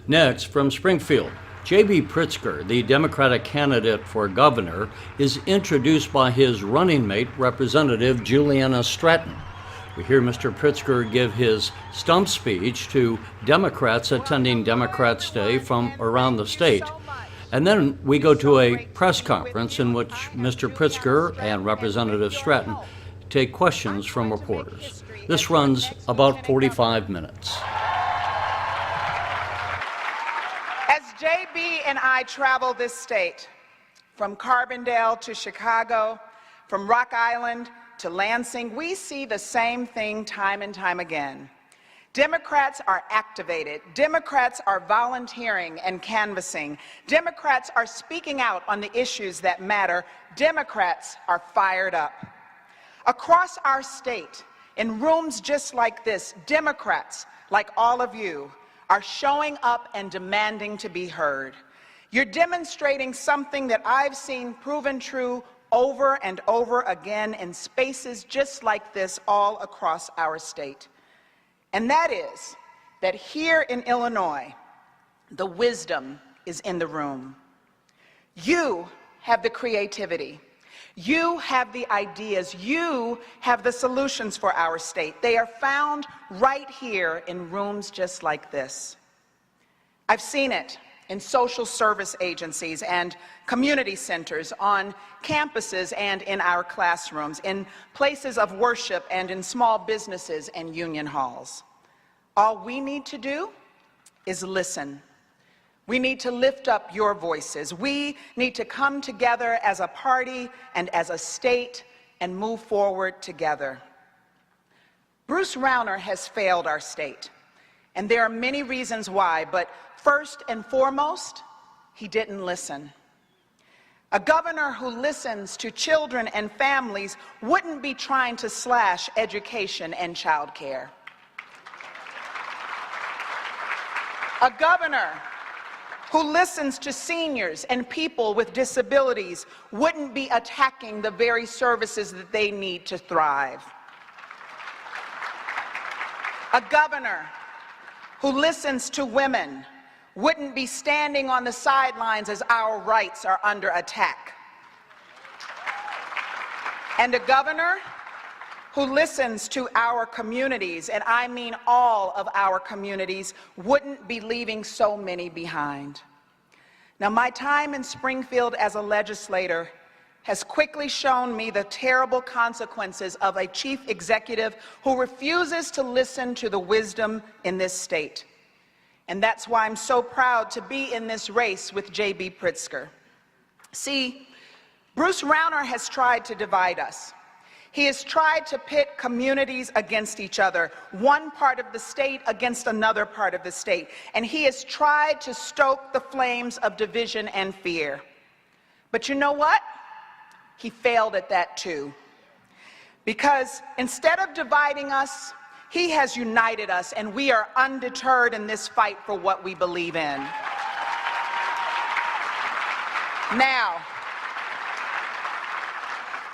Next, from Springfield, J.B. Pritzker, the Democratic candidate for governor, is introduced by his running mate, Representative Juliana Stratton. We hear Mr. Pritzker give his stump speech to Democrats attending Democrats Day from around the state. And then we go to a press conference in which Mr. Pritzker and Representative Stratton take questions from reporters. This runs about 45 minutes. As JB and I travel this state, from Carbondale to Chicago, from Rock Island to Lansing, we see the same thing time and time again. Democrats are activated. Democrats are volunteering and canvassing. Democrats are speaking out on the issues that matter. Democrats are fired up. Across our state, in rooms just like this, Democrats, like all of you, are showing up and demanding to be heard. You're demonstrating something that I've seen proven true over and over again in spaces just like this all across our state. And that is that here in Illinois, the wisdom is in the room. You have the creativity. You have the ideas. You have the solutions for our state. They are found right here in rooms just like this. I've seen it in social service agencies and community centers, on campuses and in our classrooms, in places of worship and in small businesses and union halls. All we need to do is listen. We need to lift up your voices. We need to come together as a party and as a state and move forward together. Bruce Rauner has failed our state, and there are many reasons why, but first and foremost, he didn't listen. A governor who listens to children and families wouldn't be trying to slash education and child care. A governor who listens to seniors and people with disabilities wouldn't be attacking the very services that they need to thrive. A governor who listens to women wouldn't be standing on the sidelines as our rights are under attack. And a governor who listens to our communities, and I mean all of our communities, wouldn't be leaving so many behind. Now, my time in Springfield as a legislator has quickly shown me the terrible consequences of a chief executive who refuses to listen to the wisdom in this state. And that's why I'm so proud to be in this race with J.B. Pritzker. See, Bruce Rauner has tried to divide us. He has tried to pit communities against each other, one part of the state against another part of the state. And he has tried to stoke the flames of division and fear. But you know what? He failed at that too. Because instead of dividing us, he has united us, and we are undeterred in this fight for what we believe in. Now,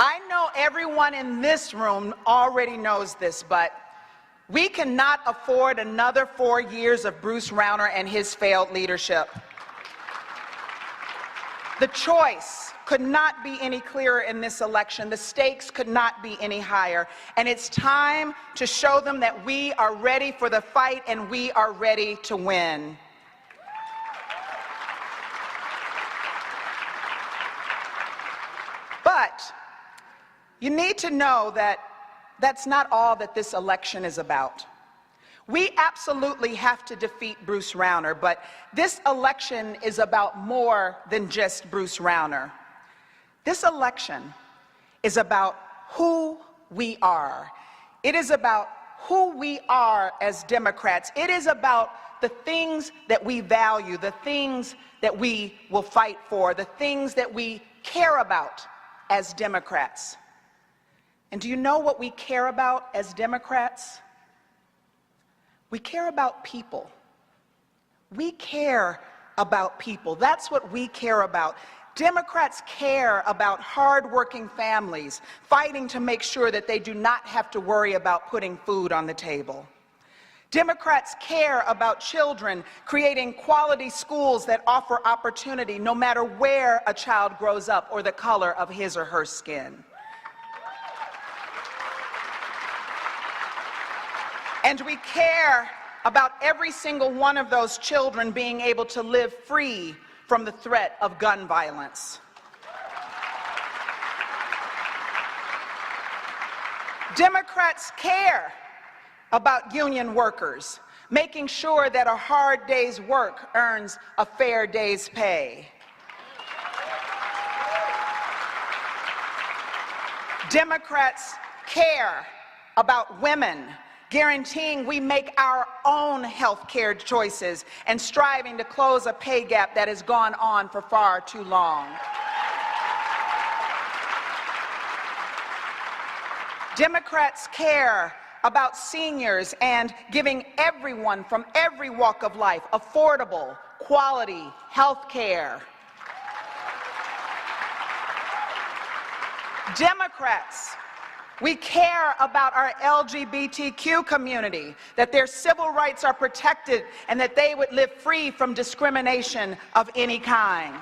I know everyone in this room already knows this, but we cannot afford another 4 years of Bruce Rauner and his failed leadership. The choice could not be any clearer in this election. The stakes could not be any higher. And it's time to show them that we are ready for the fight and we are ready to win. But you need to know that that's not all that this election is about. We absolutely have to defeat Bruce Rauner, but this election is about more than just Bruce Rauner. This election is about who we are. It is about who we are as Democrats. It is about the things that we value, the things that we will fight for, the things that we care about as Democrats. And do you know what we care about as Democrats? We care about people. We care about people. That's what we care about. Democrats care about hardworking families, fighting to make sure that they do not have to worry about putting food on the table. Democrats care about children, creating quality schools that offer opportunity no matter where a child grows up or the color of his or her skin. And we care about every single one of those children being able to live free from the threat of gun violence. Democrats care about union workers, making sure that a hard day's work earns a fair day's pay. Democrats care about women, guaranteeing we make our own health care choices and striving to close a pay gap that has gone on for far too long. Democrats care about seniors and giving everyone from every walk of life affordable, quality health care. Democrats, we care about our LGBTQ community, that their civil rights are protected and that they would live free from discrimination of any kind.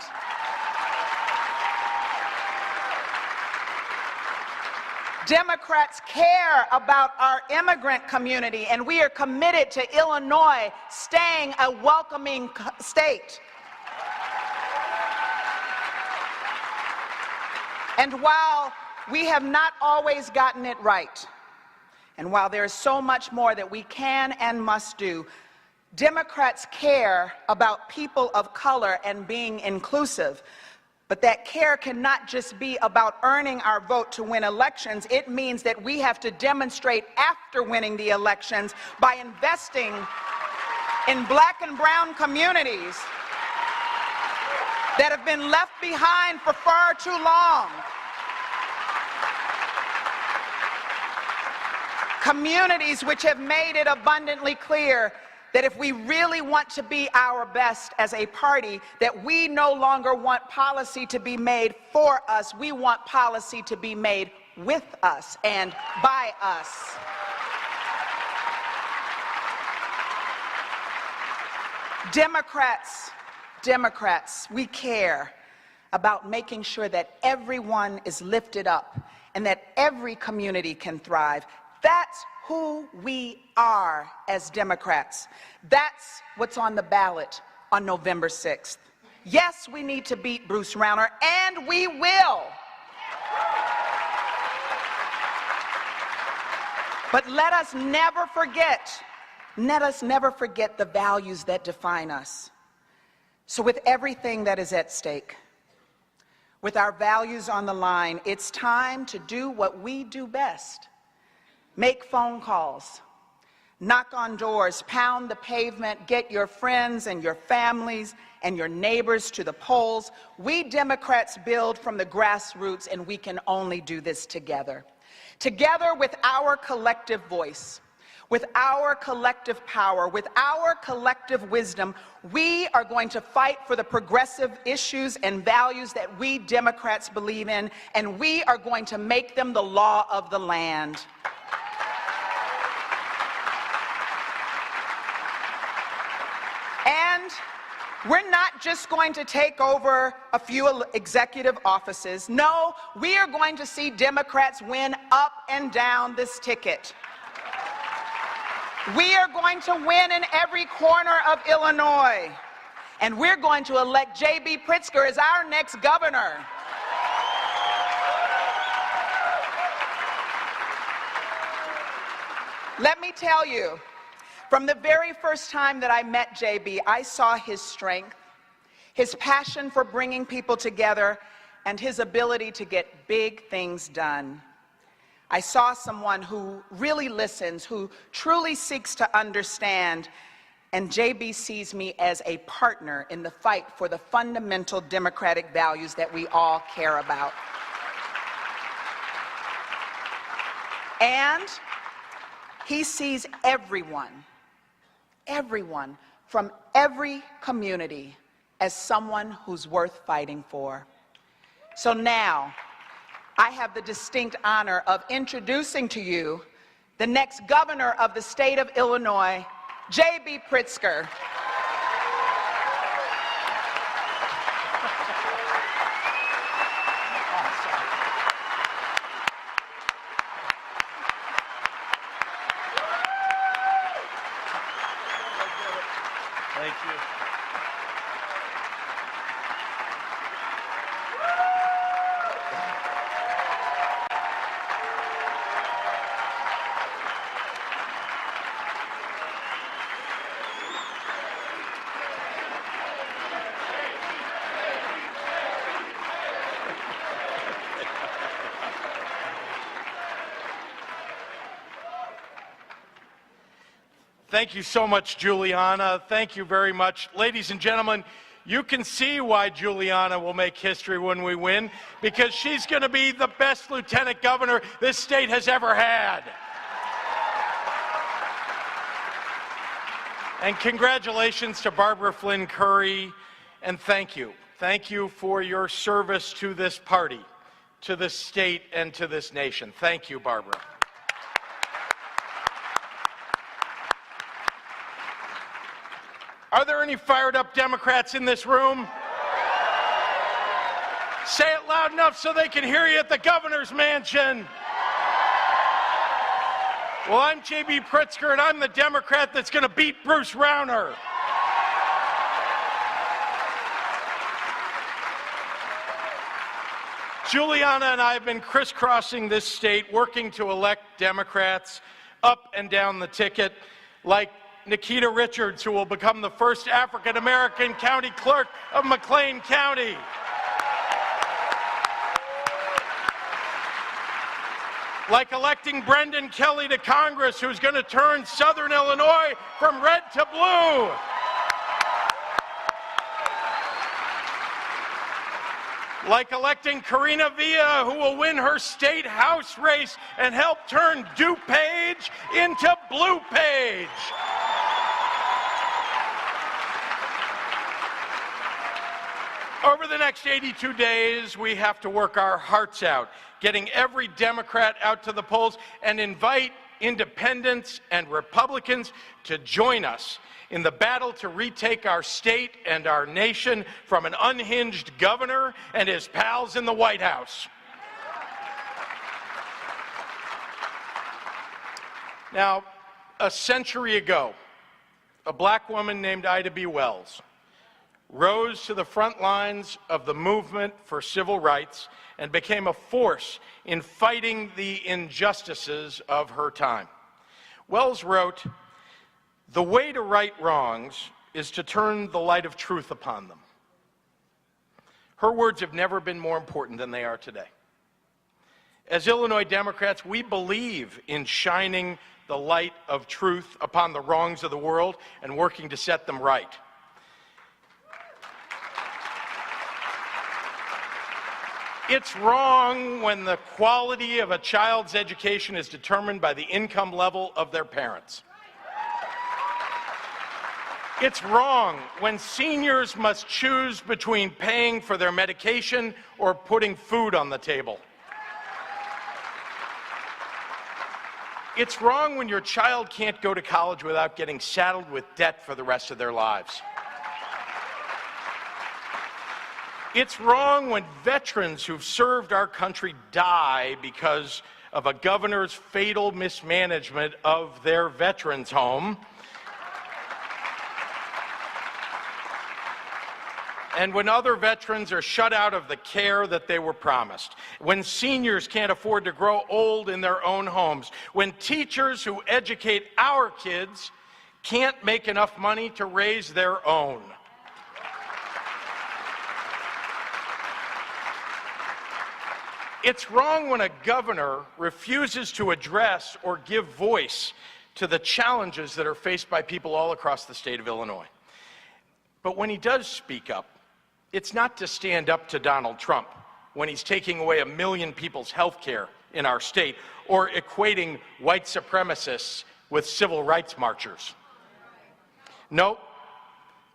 Democrats care about our immigrant community, and we are committed to Illinois staying a welcoming state. And while we have not always gotten it right, and while there is so much more that we can and must do, Democrats care about people of color and being inclusive. But that care cannot just be about earning our vote to win elections. It means that we have to demonstrate after winning the elections by investing in black and brown communities that have been left behind for far too long. Communities which have made it abundantly clear that if we really want to be our best as a party, that we no longer want policy to be made for us, we want policy to be made with us and by us. Democrats, we care about making sure that everyone is lifted up and that every community can thrive. That's who we are as Democrats. That's what's on the ballot on November 6th. Yes, we need to beat Bruce Rauner, and we will. But let us never forget the values that define us. So with everything that is at stake, with our values on the line, it's time to do what we do best. Make phone calls, knock on doors, pound the pavement, get your friends and your families and your neighbors to the polls. We Democrats build from the grassroots, and we can only do this together. Together with our collective voice, with our collective power, with our collective wisdom, we are going to fight for the progressive issues and values that we Democrats believe in, and we are going to make them the law of the land. And we're not just going to take over a few executive offices. No, we are going to see Democrats win up and down this ticket. We are going to win in every corner of Illinois. And we're going to elect J.B. Pritzker as our next governor. Let me tell you, from the very first time that I met J.B., I saw his strength, his passion for bringing people together, and his ability to get big things done. I saw someone who really listens, who truly seeks to understand, and J.B. sees me as a partner in the fight for the fundamental democratic values that we all care about. And he sees everyone from every community as someone who's worth fighting for. So now, I have the distinct honor of introducing to you the next governor of the state of Illinois, J.B. Pritzker. Thank you. Thank you so much, Juliana. Thank you very much. Ladies and gentlemen, you can see why Juliana will make history when we win, because she's going to be the best lieutenant governor this state has ever had. And congratulations to Barbara Flynn Curry, and thank you. Thank you for your service to this party, to this state, and to this nation. Thank you, Barbara. Are there any fired up Democrats in this room? Say it loud enough so they can hear you at the governor's mansion. Well, I'm J.B. Pritzker, and I'm the Democrat that's going to beat Bruce Rauner. Juliana and I have been crisscrossing this state, working to elect Democrats up and down the ticket, like Nikita Richards, who will become the first African-American county clerk of McLean County. Like electing Brendan Kelly to Congress, who's going to turn Southern Illinois from red to blue. Like electing Karina Villa, who will win her state house race and help turn DuPage into BluePage. Over the next 82 days, we have to work our hearts out, getting every Democrat out to the polls and invite independents and Republicans to join us in the battle to retake our state and our nation from an unhinged governor and his pals in the White House. Now, a century ago, a black woman named Ida B. Wells rose to the front lines of the movement for civil rights and became a force in fighting the injustices of her time. Wells wrote, "The way to right wrongs is to turn the light of truth upon them." Her words have never been more important than they are today. As Illinois Democrats, we believe in shining the light of truth upon the wrongs of the world and working to set them right. It's wrong when the quality of a child's education is determined by the income level of their parents. It's wrong when seniors must choose between paying for their medication or putting food on the table. It's wrong when your child can't go to college without getting saddled with debt for the rest of their lives. It's wrong when veterans who've served our country die because of a governor's fatal mismanagement of their veterans' home. And when other veterans are shut out of the care that they were promised, when seniors can't afford to grow old in their own homes, when teachers who educate our kids can't make enough money to raise their own. It's wrong when a governor refuses to address or give voice to the challenges that are faced by people all across the state of Illinois. But when he does speak up, it's not to stand up to Donald Trump when he's taking away 1 million people's health care in our state or equating white supremacists with civil rights marchers. No,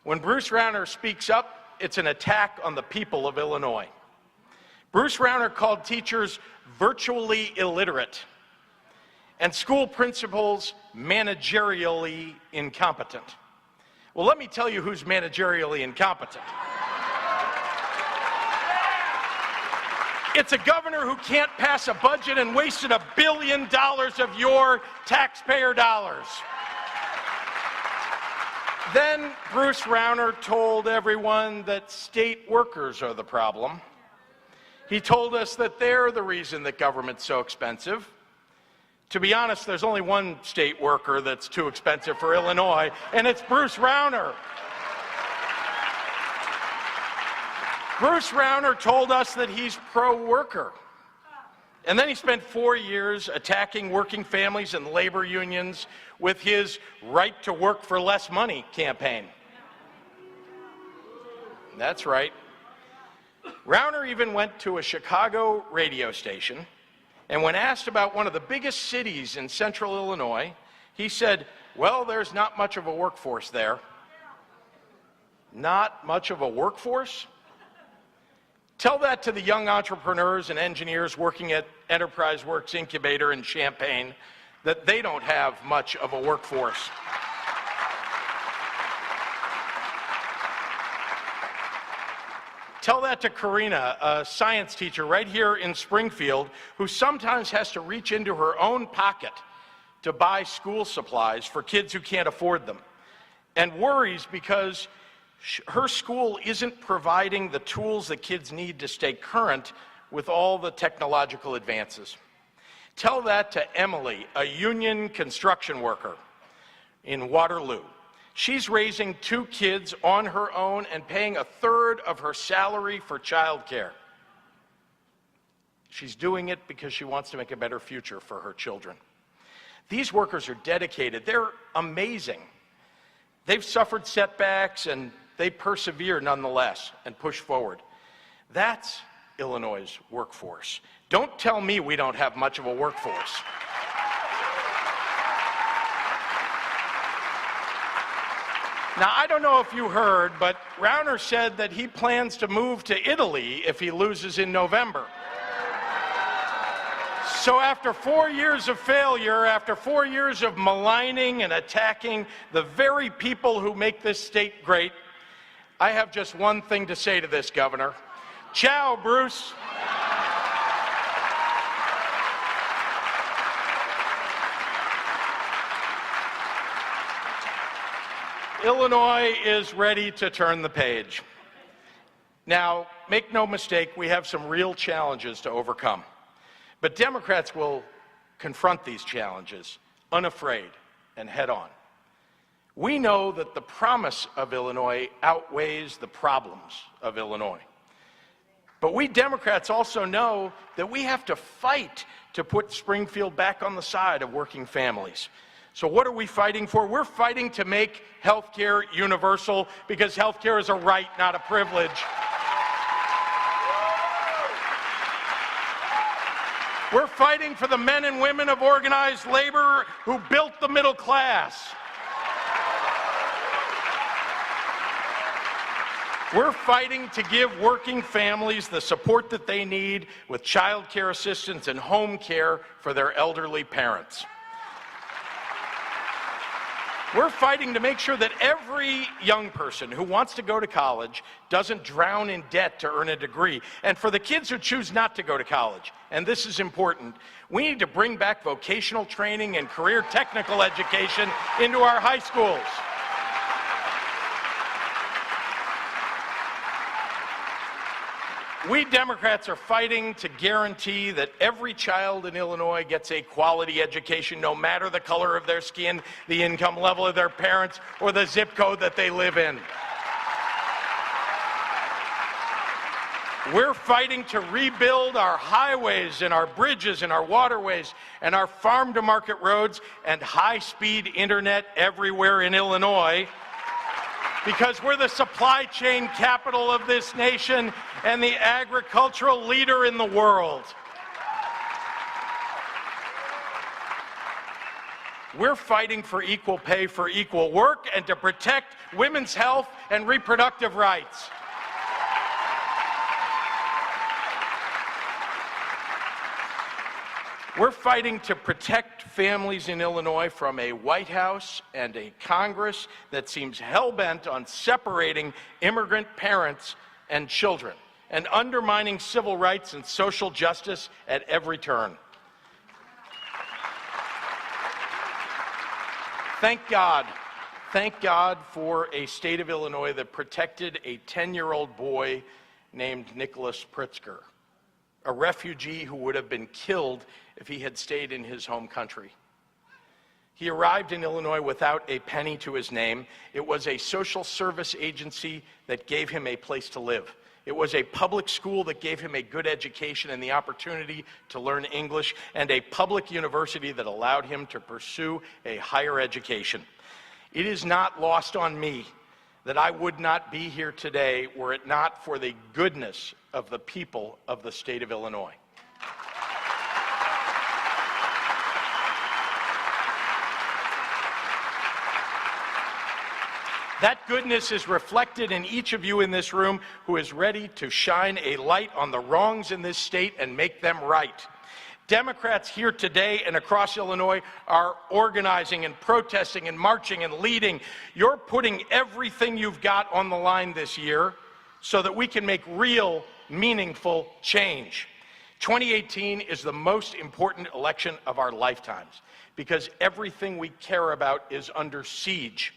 when Bruce Rauner speaks up, it's an attack on the people of Illinois. Bruce Rauner called teachers virtually illiterate and school principals managerially incompetent. Well, let me tell you who's managerially incompetent. It's a governor who can't pass a budget and wasted $1 billion of your taxpayer dollars. Then Bruce Rauner told everyone that state workers are the problem. He told us that they're the reason that government's so expensive. To be honest, there's only one state worker that's too expensive for Illinois, and it's Bruce Rauner. Bruce Rauner told us that he's pro-worker. And then he spent 4 years attacking working families and labor unions with his right to work for less money campaign. That's right. Rauner even went to a Chicago radio station, and when asked about one of the biggest cities in central Illinois, he said, well, there's not much of a workforce there. Not much of a workforce? Tell that to the young entrepreneurs and engineers working at Enterprise Works Incubator in Champaign, that they don't have much of a workforce. Tell that to Karina, a science teacher right here in Springfield, who sometimes has to reach into her own pocket to buy school supplies for kids who can't afford them, and worries because her school isn't providing the tools that kids need to stay current with all the technological advances. Tell that to Emily, a union construction worker in Waterloo. She's raising 2 kids on her own and paying 1/3 of her salary for childcare. She's doing it because she wants to make a better future for her children. These workers are dedicated. They're amazing. They've suffered setbacks and they persevere nonetheless and push forward. That's Illinois' workforce. Don't tell me we don't have much of a workforce. Now, I don't know if you heard, but Rauner said that he plans to move to Italy if he loses in November. So after 4 years of failure, after 4 years of maligning and attacking the very people who make this state great, I have just one thing to say to this governor. Ciao, Bruce. Illinois is ready to turn the page. Now, make no mistake, we have some real challenges to overcome. But Democrats will confront these challenges unafraid and head on. We know that the promise of Illinois outweighs the problems of Illinois. But we Democrats also know that we have to fight to put Springfield back on the side of working families. So what are we fighting for? We're fighting to make health care universal because health care is a right, not a privilege. We're fighting for the men and women of organized labor who built the middle class. We're fighting to give working families the support that they need with child care assistance and home care for their elderly parents. We're fighting to make sure that every young person who wants to go to college doesn't drown in debt to earn a degree. And for the kids who choose not to go to college, and this is important, we need to bring back vocational training and career technical education into our high schools. We Democrats are fighting to guarantee that every child in Illinois gets a quality education, no matter the color of their skin, the income level of their parents, or the zip code that they live in. We're fighting to rebuild our highways and our bridges and our waterways and our farm-to-market roads and high-speed internet everywhere in Illinois, because we're the supply chain capital of this nation and the agricultural leader in the world. We're fighting for equal pay for equal work and to protect women's health and reproductive rights. We're fighting to protect families in Illinois from a White House and a Congress that seems hell-bent on separating immigrant parents and children and undermining civil rights and social justice at every turn. Thank God for a state of Illinois that protected a 10-year-old boy named Nicholas Pritzker, a refugee who would have been killed if he had stayed in his home country. He arrived in Illinois without a penny to his name. It was a social service agency that gave him a place to live. It was a public school that gave him a good education and the opportunity to learn English, and a public university that allowed him to pursue a higher education. It is not lost on me that I would not be here today were it not for the goodness of the people of the state of Illinois. That goodness is reflected in each of you in this room who is ready to shine a light on the wrongs in this state and make them right. Democrats here today and across Illinois are organizing and protesting and marching and leading. You're putting everything you've got on the line this year so that we can make real, meaningful change. 2018 is the most important election of our lifetimes because everything we care about is under siege.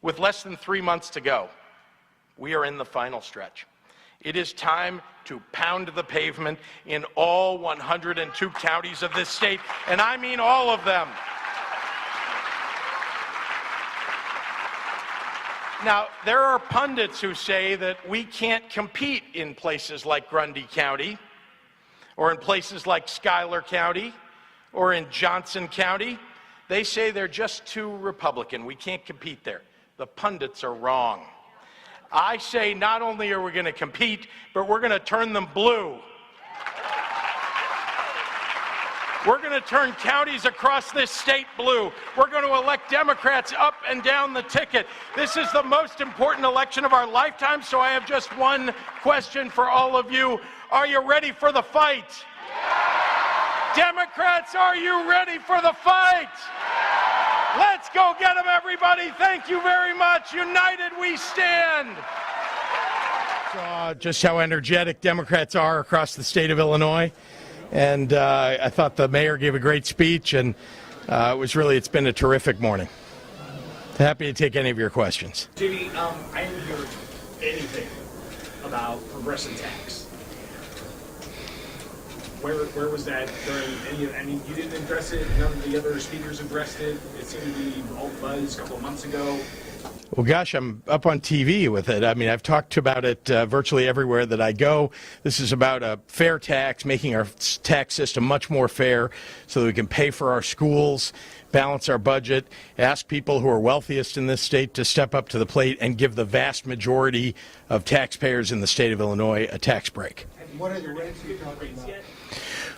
With less than 3 months to go, we are in the final stretch. It is time to pound the pavement in all 102 counties of this state, and I mean all of them. Now, there are pundits who say that we can't compete in places like Grundy County, or in places like Schuyler County, or in Johnson County. They say they're just too Republican. We can't compete there. The pundits are wrong. I say not only are we going to compete, but we're going to turn them blue. We're going to turn counties across this state blue. We're going to elect Democrats up and down the ticket. This is the most important election of our lifetime, so I have just one question for all of you. Are you ready for the fight? Yeah! Democrats, are you ready for the fight? Let's go get them, everybody. Thank you very much. United we stand. Saw just how energetic Democrats are across the state of Illinois. And I thought the mayor gave a great speech, and it's been a terrific morning. Happy to take any of your questions. JB, I didn't hear anything about progressive tax. Where was that during any of, I mean, you didn't address it, none of the other speakers addressed it. It seemed to be all buzz a couple of months ago. Well, gosh, I'm up on TV with it. I mean, I've talked about it virtually everywhere that I go. This is about a fair tax, making our tax system much more fair so that we can pay for our schools, balance our budget, ask people who are wealthiest in this state to step up to the plate and give the vast majority of taxpayers in the state of Illinois a tax break. What are the rates you're talking about?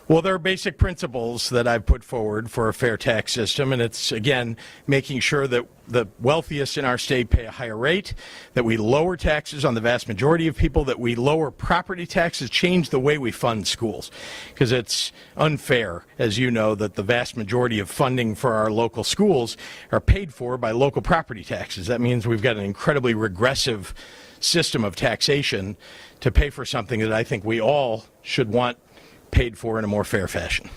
Well, there are basic principles that I've put forward for a fair tax system, and it's, again, making sure that the wealthiest in our state pay a higher rate, that we lower taxes on the vast majority of people, that we lower property taxes, change the way we fund schools, because it's unfair, as you know, that the vast majority of funding for our local schools are paid for by local property taxes. That means we've got an incredibly regressive system of taxation to pay for something that I think we all should want paid for in a more fair fashion.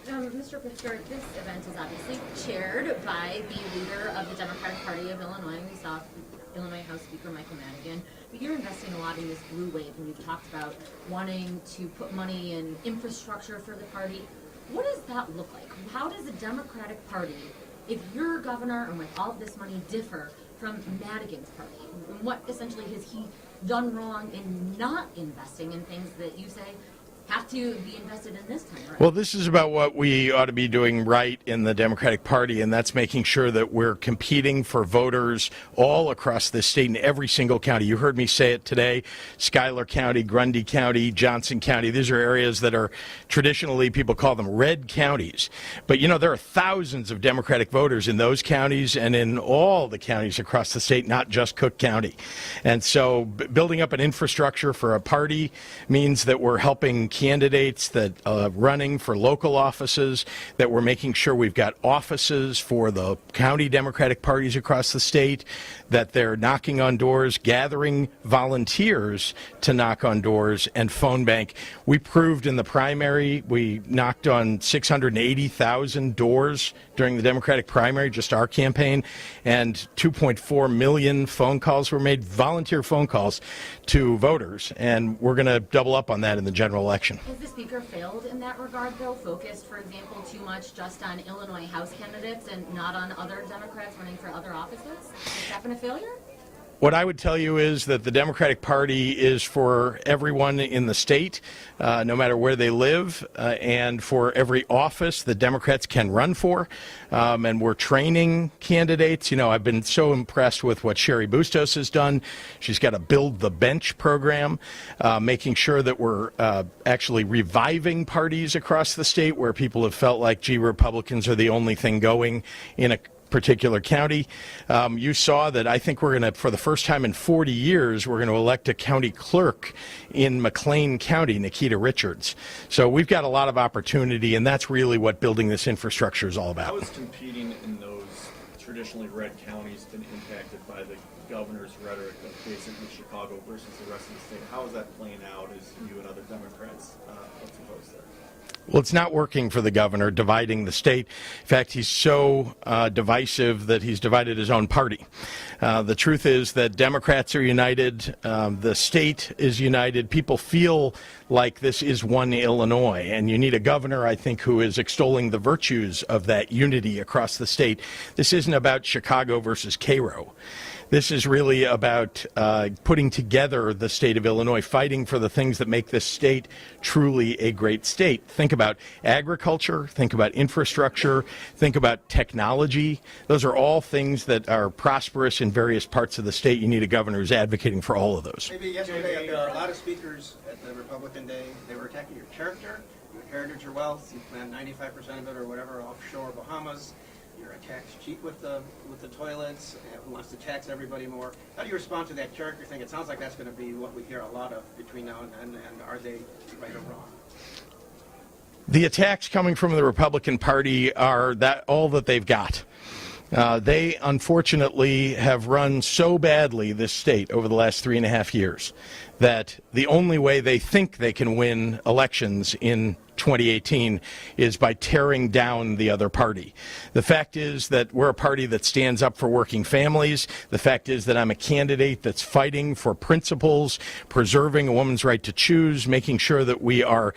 Mr. Pritzker, this event is obviously chaired by the leader of the Democratic Party of Illinois. We saw Illinois House Speaker Michael Madigan. But you're investing a lot in this blue wave, and you've talked about wanting to put money in infrastructure for the party. What does that look like? How does the Democratic Party, if you're governor and with all of this money, differ from Madigan's party? And what essentially has he done wrong in not investing in things that you say have to be invested in this time, right? Well, this is about what we ought to be doing right in the Democratic Party, and that's making sure that we're competing for voters all across this state in every single county. You heard me say it today, Schuyler County, Grundy County, Johnson County. These are areas that are traditionally, people call them red counties. But, you know, there are thousands of Democratic voters in those counties and in all the counties across the state, not just Cook County. And so building up an infrastructure for a party means that we're helping candidates that running for local offices, that we're making sure we've got offices for the county Democratic parties across the state, that they're knocking on doors, gathering volunteers to knock on doors and phone bank. We proved in the primary, we knocked on 680,000 doors during the Democratic primary, just our campaign, and 2.4 million phone calls were made, volunteer phone calls to voters, and we're going to double up on that in the general election. Has the Speaker failed in that regard, though? Focused, for example, too much just on Illinois House candidates and not on other Democrats running for other offices? Has that been a failure? What I would tell you is that the Democratic Party is for everyone in the state, no matter where they live, and for every office that Democrats can run for. And we're training candidates. You know, I've been so impressed with what Sherry Bustos has done. She's got a Build the Bench program, making sure that we're actually reviving parties across the state where people have felt like, gee, Republicans are the only thing going in a particular county. You saw that I think we're going to, for the first time in 40 years, we're going to elect a county clerk in McLean County, Nikita Richards. So we've got a lot of opportunity, and that's really what building this infrastructure is all about. How is competing in those traditionally red counties been impacted by the governor's rhetoric of basically Chicago versus the rest of the state? How is that playing out as you and other Democrats oppose there? Well, it's not working for the governor, dividing the state. In fact, he's so divisive that he's divided his own party. The truth is that Democrats are united. The state is united. People feel like this is one Illinois, and you need a governor, I think, who is extolling the virtues of that unity across the state. This isn't about Chicago versus Cairo. This is really about putting together the state of Illinois, fighting for the things that make this state truly a great state. Think about agriculture, think about infrastructure, think about technology. Those are all things that are prosperous in various parts of the state. You need a governor who's advocating for all of those. Maybe yesterday, there are a lot of speakers at the Republican Day. They were attacking your character, you inherited your wealth, you planned 95% of it or whatever offshore Bahamas. You're a tax cheat with the toilets, and wants to tax everybody more. How do you respond to that character thing? It sounds like that's going to be what we hear a lot of between now and then, and are they right or wrong? The attacks coming from the Republican Party are all that they've got. They unfortunately have run so badly this state over the last 3.5 years that the only way they think they can win elections in 2018 is by tearing down the other party. The fact is that we're a party that stands up for working families. The fact is that I'm a candidate that's fighting for principles, preserving a woman's right to choose, making sure that we are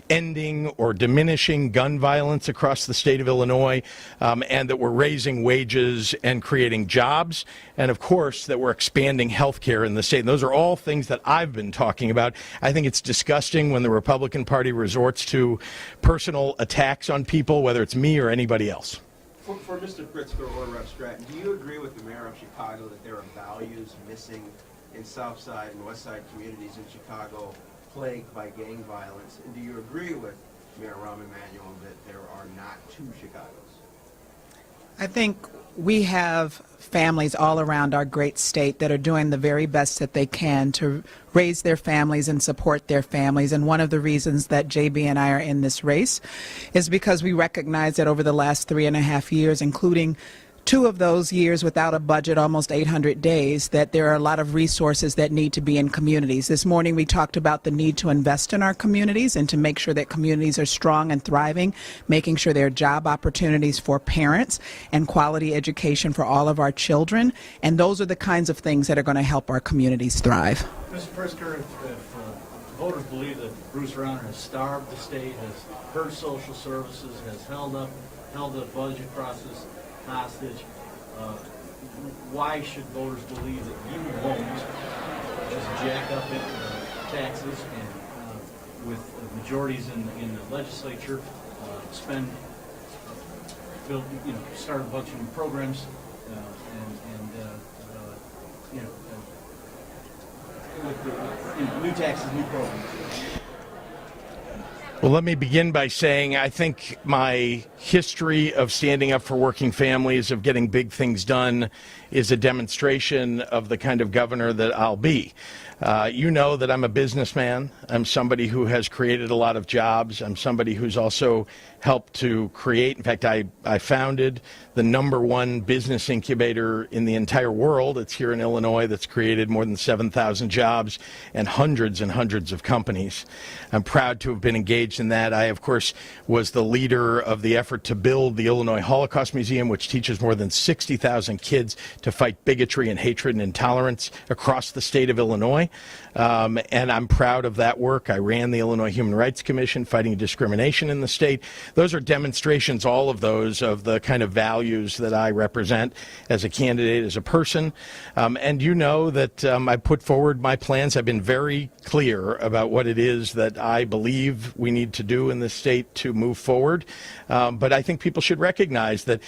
ending or diminishing gun violence across the state of Illinois, and that we're raising wages and creating jobs, and of course that we're expanding health care in the state. And those are all things that I've been talking about. I think it's disgusting when the Republican Party resorts to personal attacks on people, whether it's me or anybody else. For Mr. Pritzker or Rep. Stratton, do you agree with the mayor of Chicago that there are values missing in South Side and West Side communities in Chicago plagued by gang violence? And do you agree with Mayor Rahm Emanuel that there are not two Chicagos? I think we have families all around our great state that are doing the very best that they can to raise their families and support their families. And one of the reasons that JB and I are in this race is because we recognize that over the last 3.5 years, including 2 of those years without a budget, almost 800 days, that there are a lot of resources that need to be in communities. This morning we talked about the need to invest in our communities and to make sure that communities are strong and thriving, making sure there are job opportunities for parents and quality education for all of our children. And those are the kinds of things that are going to help our communities thrive. Mr. Pritzker, if voters believe that Bruce Rauner has starved the state, has hurt social services, has held the budget process hostage, why should voters believe that you won't just jack up taxes and with majorities in the legislature start a bunch of new programs new taxes, new programs? Well, let me begin by saying I think my history of standing up for working families, of getting big things done, is a demonstration of the kind of governor that I'll be. You know that I'm a businessman. I'm somebody who has created a lot of jobs. I'm somebody who's also helped to create, in fact, I founded the #1 business incubator in the entire world. It's here in Illinois, that's created more than 7,000 jobs and hundreds of companies. I'm proud to have been engaged in that. I, of course, was the leader of the effort to build the Illinois Holocaust Museum, which teaches more than 60,000 kids to fight bigotry and hatred and intolerance across the state of Illinois. And I'm proud of that work. I ran the Illinois Human Rights Commission fighting discrimination in the state. Those are demonstrations, all of those, of the kind of values that I represent as a candidate, as a person. And you know that I put forward my plans. I've been very clear about what it is that I believe we need to do in this state to move forward. But I think people should recognize that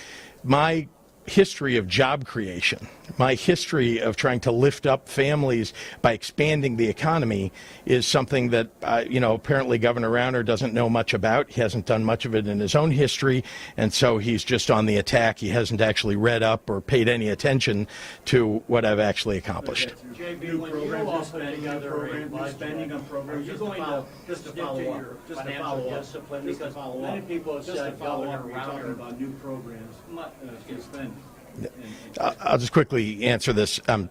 my history of job creation, my history of trying to lift up families by expanding the economy is something that, apparently Governor Rauner doesn't know much about. He hasn't done much of it in his own history, and so he's just on the attack. He hasn't actually read up or paid any attention to what I've actually accomplished. JB, when you all put together a budget, spending on programs, you're going to just to follow up, financial discipline, because many people have said Governor Rauner about new programs, spending. I'll just quickly answer this. No,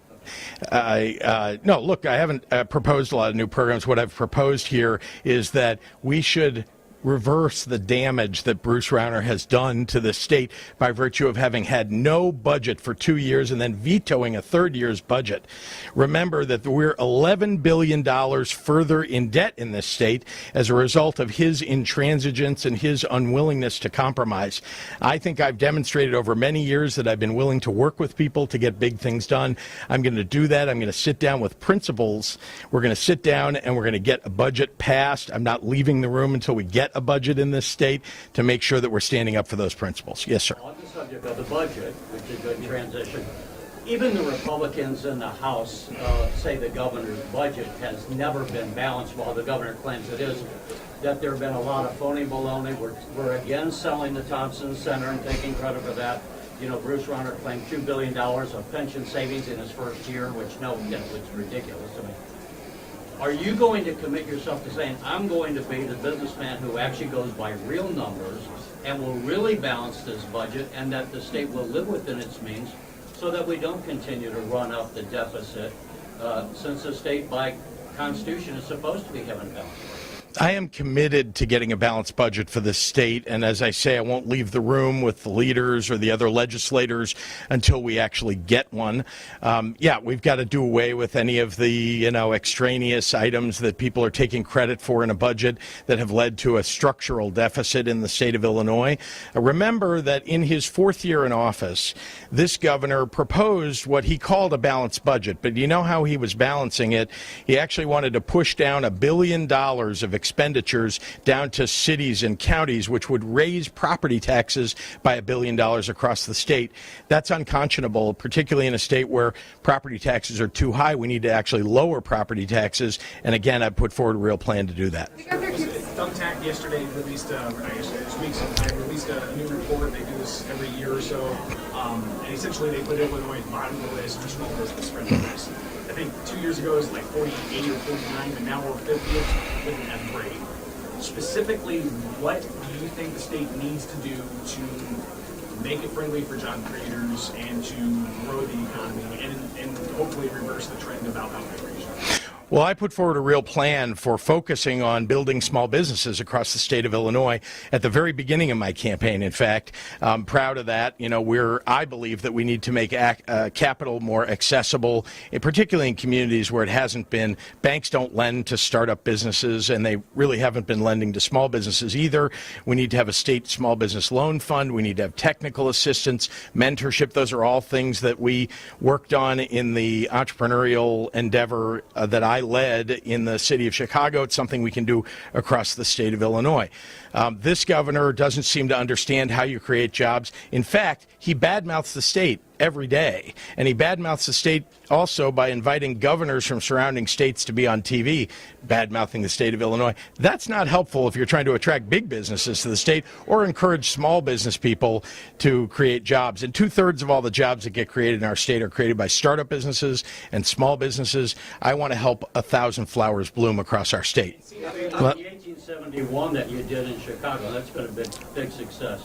look, I haven't proposed a lot of new programs. What I've proposed here is that we should reverse the damage that Bruce Rauner has done to the state by virtue of having had no budget for 2 years and then vetoing a third year's budget. Remember that we're $11 billion further in debt in this state as a result of his intransigence and his unwillingness to compromise. I think I've demonstrated over many years that I've been willing to work with people to get big things done. I'm going to do that. I'm going to sit down with principals. We're going to sit down and we're going to get a budget passed. I'm not leaving the room until we get a budget in this state to make sure that we're standing up for those principles. Yes, sir. On the subject of the budget, which is a good transition, even the Republicans in the House say the governor's budget has never been balanced, while the governor claims it is, that there have been a lot of phony baloney. We're again selling the Thompson Center and taking credit for that. You know, Bruce Rauner claimed $2 billion of pension savings in his first year, which it's ridiculous to me. Are you going to commit yourself to saying, I'm going to be the businessman who actually goes by real numbers and will really balance this budget, and that the state will live within its means so that we don't continue to run up the deficit, since the state by Constitution is supposed to be having a balanced budget? I am committed to getting a balanced budget for this state, and as I say, I won't leave the room with the leaders or the other legislators until we actually get one. We've got to do away with any of the extraneous items that people are taking credit for in a budget that have led to a structural deficit in the state of Illinois. Remember that in his fourth year in office, this governor proposed what he called a balanced budget, but you know how he was balancing it? He actually wanted to push down $1 billion of expenditures down to cities and counties, which would raise property taxes by $1 billion across the state. That's unconscionable, particularly in a state where property taxes are too high. We need to actually lower property taxes. And again, I put forward a real plan to do that. Thumbtack yesterday released, this week sometime, released a new report. They do this every year or so. And essentially they put Illinois at the bottom of the list for small business friendly list. I think 2 years ago it was like 48 or 49, and now we're 50th with an F grade. Specifically, what do you think the state needs to do to make it friendly for job creators and to grow the economy and hopefully reverse the trend of outbound migration? Well, I put forward a real plan for focusing on building small businesses across the state of Illinois at the very beginning of my campaign. In fact, I'm proud of that. I believe that we need to make capital more accessible, particularly in communities where it hasn't been. Banks don't lend to startup businesses, and they really haven't been lending to small businesses either. We need to have a state small business loan fund. We need to have technical assistance, mentorship. Those are all things that we worked on in the entrepreneurial endeavor that I led in the city of Chicago. It's something we can do across the state of Illinois. This governor doesn't seem to understand how you create jobs. In fact, he badmouths the state every day. And he badmouths the state also by inviting governors from surrounding states to be on TV, badmouthing the state of Illinois. That's not helpful if you're trying to attract big businesses to the state or encourage small business people to create jobs. And 2/3 of all the jobs that get created in our state are created by startup businesses and small businesses. I want to help 1,000 flowers bloom across our state. The 1871 that you did in Chicago, that's been a big success.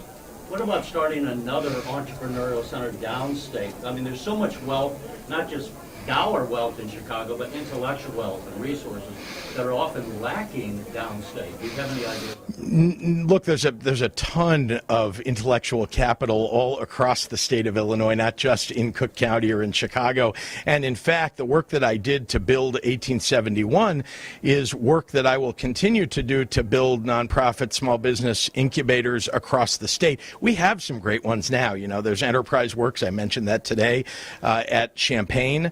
What about starting another entrepreneurial center downstate? I mean, there's so much wealth, not just dollar wealth in Chicago, but intellectual wealth and resources that are often lacking downstate. Do you have any ideas? Look, there's a ton of intellectual capital all across the state of Illinois, not just in Cook County or in Chicago. And in fact, the work that I did to build 1871 is work that I will continue to do to build nonprofit small business incubators across the state. We have some great ones now. You know, there's Enterprise Works. I mentioned that today at Champaign.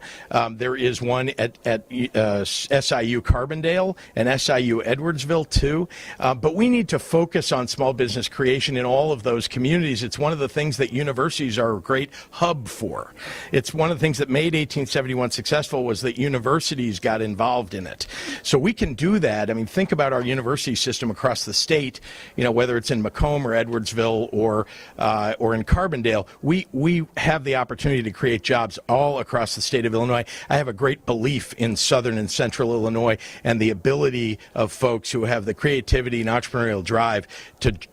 There is one at SIU Carbondale and SIU Edwardsville, too. But we need to focus on small business creation in all of those communities. It's one of the things that universities are a great hub for. It's one of the things that made 1871 successful was that universities got involved in it. So we can do that. I mean, think about our university system across the state, you know, whether it's in Macomb or Edwardsville or in Carbondale. We have the opportunity to create jobs all across the state of Illinois. I have a great belief in southern and central Illinois and the ability of folks who have the creativity and entrepreneurial drive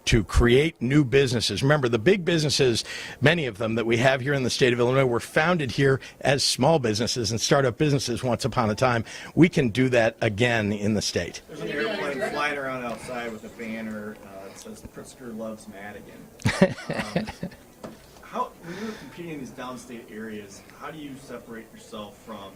to create new businesses. Remember, the big businesses, many of them that we have here in the state of Illinois, were founded here as small businesses and startup businesses once upon a time. We can do that again in the state. There's an airplane flying around outside with a banner that says Pritzker loves Madigan. When you're competing in these downstate areas, how do you separate yourself from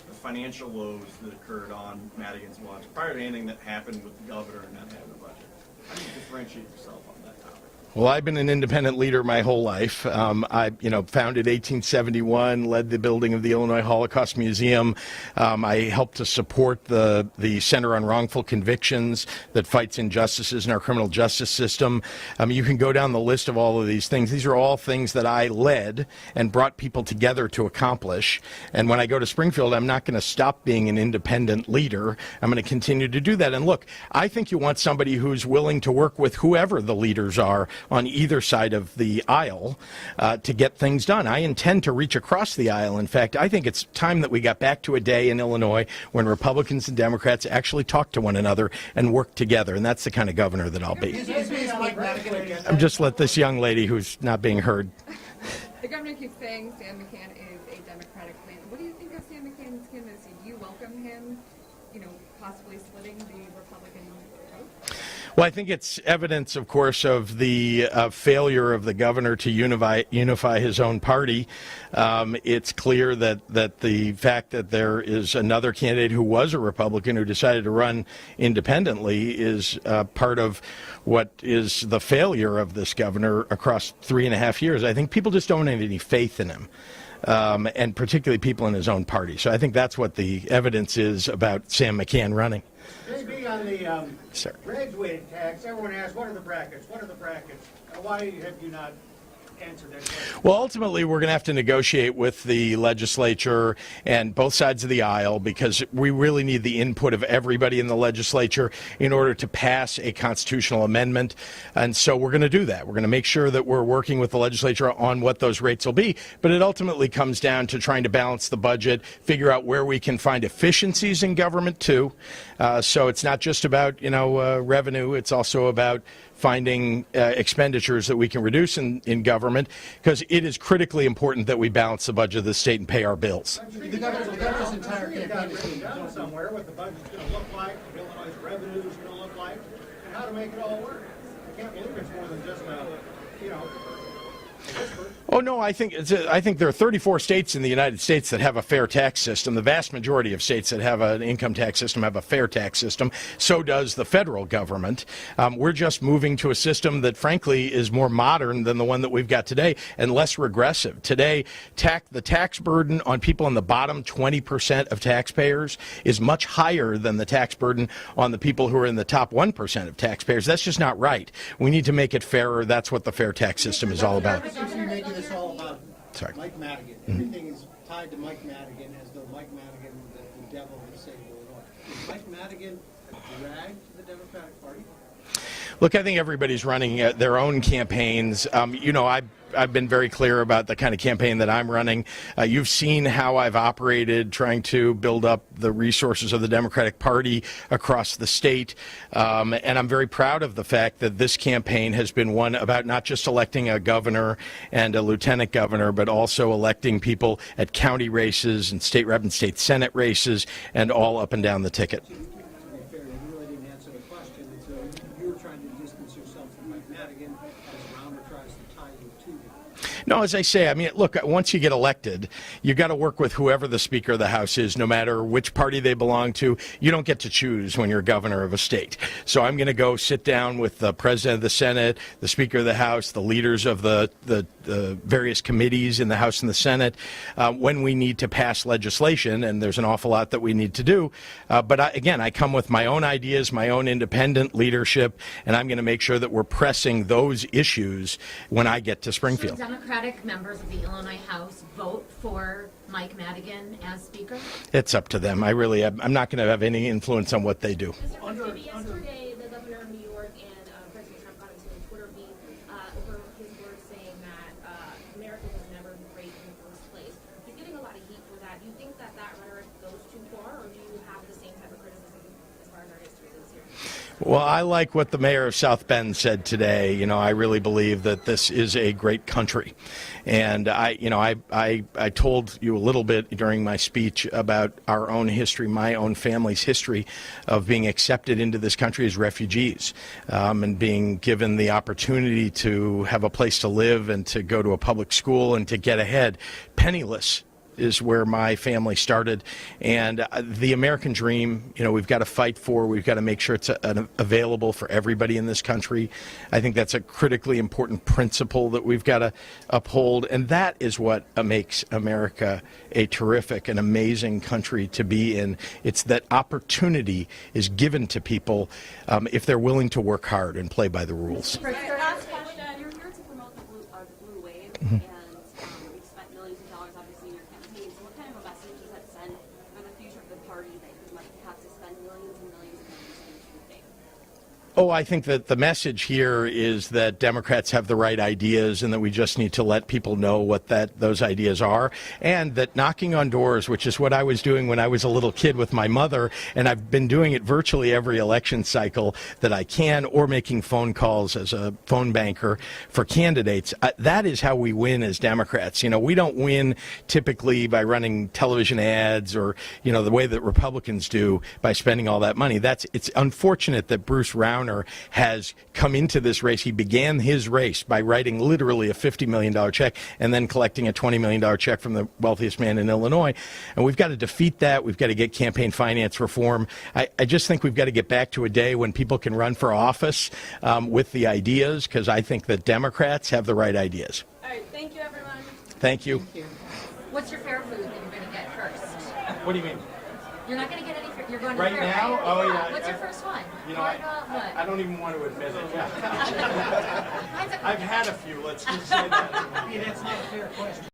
the financial woes that occurred on Madigan's watch prior to anything that happened with the governor and not having a budget? How do you differentiate yourself on that topic? Well, I've been an independent leader my whole life. I founded 1871, led the building of the Illinois Holocaust Museum. I helped to support the Center on Wrongful Convictions that fights injustices in our criminal justice system. You can go down the list of all of these things. These are all things that I led and brought people together to accomplish. And when I go to Springfield, I'm not going to stop being an independent leader. I'm going to continue to do that. And look, I think you want somebody who's willing to work with whoever the leaders are on either side of the aisle to get things done. I intend to reach across the aisle. In fact, I think it's time that we got back to a day in Illinois when Republicans and Democrats actually talk to one another and work together, and that's the kind of governor that I'll be. I'm just let this young lady who's not being heard. The governor keeps saying Sam McCann is a Democratic plan. What do you think of Sam McCann's candidacy? Do you welcome him, possibly splitting the Republican vote? Well, I think it's evidence, of course, of the failure of the governor to unify his own party. It's clear that the fact that there is another candidate who was a Republican who decided to run independently is part of what is the failure of this governor across 3.5 years. I think people just don't have any faith in him. And particularly people in his own party. So I think that's what the evidence is about Sam McCann running. Maybe on the graduated tax, everyone asks, what are the brackets? What are the brackets? Why have you not answered that question? Well, ultimately, we're going to have to negotiate with the legislature and both sides of the aisle because we really need the input of everybody in the legislature in order to pass a constitutional amendment. And so we're going to do that. We're going to make sure that we're working with the legislature on what those rates will be. But it ultimately comes down to trying to balance the budget, figure out where we can find efficiencies in government, too. So it's not just about, revenue. It's also about finding expenditures that we can reduce in government, because it is critically important that we balance the budget of the state and pay our bills. The governor's entire campaign is written down somewhere what the budget's going to look like, what Illinois' revenue is going to look like, and how to make it all work. I can't believe it's more than just a whisper. Oh, no, I think there are 34 states in the United States that have a fair tax system. The vast majority of states that have an income tax system have a fair tax system. So does the federal government. We're just moving to a system that, frankly, is more modern than the one that we've got today and less regressive. Today, the tax burden on people in the bottom 20% of taxpayers is much higher than the tax burden on the people who are in the top 1% of taxpayers. That's just not right. We need to make it fairer. That's what the fair tax system is all about. This all about Sorry. Mike Madigan. Everything is tied to Mike Madigan as though Mike Madigan was the devil of the state of Illinois. Is Mike Madigan a drag to the Democratic Party? Look, I think everybody's running their own campaigns. You know, I've been very clear about the kind of campaign that I'm running. You've seen how I've operated trying to build up the resources of the Democratic Party across the state. And I'm very proud of the fact that this campaign has been one about not just electing a governor and a lieutenant governor, but also electing people at county races and state rep and state senate races and all up and down the ticket. To be fair, you really didn't answer the question. And so you were trying to distance yourself from Mike Madigan as Rauner tries to tie you to him. No, as I say, I mean, look, once you get elected, you got to work with whoever the Speaker of the House is, no matter which party they belong to. You don't get to choose when you're governor of a state. So I'm going to go sit down with the President of the Senate, the Speaker of the House, the leaders of the various committees in the House and the Senate when we need to pass legislation, and there's an awful lot that we need to do. But again, I come with my own ideas, my own independent leadership, and I'm going to make sure that we're pressing those issues when I get to Springfield. Should Democratic members of the Illinois House vote for Mike Madigan as Speaker? It's up to them. I'm not going to have any influence on what they do. Yesterday, the governor of New York and President Trump got into a Twitter beef over his words saying that America was never great in the first place. He's getting a lot of heat for that. Do you think that rhetoric goes too far, or do you have the same type of criticism as far as our history goes here? Well, I like what the mayor of South Bend said today. You know, I really believe that this is a great country. And I told you a little bit during my speech about our own history, my own family's history of being accepted into this country as refugees and being given the opportunity to have a place to live and to go to a public school and to get ahead, penniless. Is where my family started, and the American dream, you know, we've got to fight for. We've got to make sure it's available for everybody in this country. I think that's a critically important principle that we've got to uphold, and that is what makes America a terrific and amazing country to be in. It's that opportunity is given to people if they're willing to work hard and play by the rules. Last question. You're here to promote the blue wave, and you've spent millions of dollars, obviously, in your campaign. So what kind of a message does that send for the future of the party that you might have to spend millions and millions and millions in each thing? Oh, I think that the message here is that Democrats have the right ideas and that we just need to let people know what those ideas are, and that knocking on doors, which is what I was doing when I was a little kid with my mother, and I've been doing it virtually every election cycle that I can, or making phone calls as a phone banker for candidates. That is how we win as Democrats. You know, we don't win typically by running television ads or, you know, the way that Republicans do by spending all that money. It's unfortunate that Bruce Rauner has come into this race. He began his race by writing literally a $50 million check and then collecting a $20 million check from the wealthiest man in Illinois. And we've got to defeat that. We've got to get campaign finance reform. I just think we've got to get back to a day when people can run for office with the ideas, because I think that Democrats have the right ideas. All right. Thank you, everyone. Thank you. What's your fair food that you're going to get first? What do you mean? You're not going to get any. You're going to Right fair, now? right? Oh, yeah. What's your first one? You know, Hard dog, what? I don't even want to admit it. Mine's a- I've had a few, let's just say that. Hey, that's not a fair question.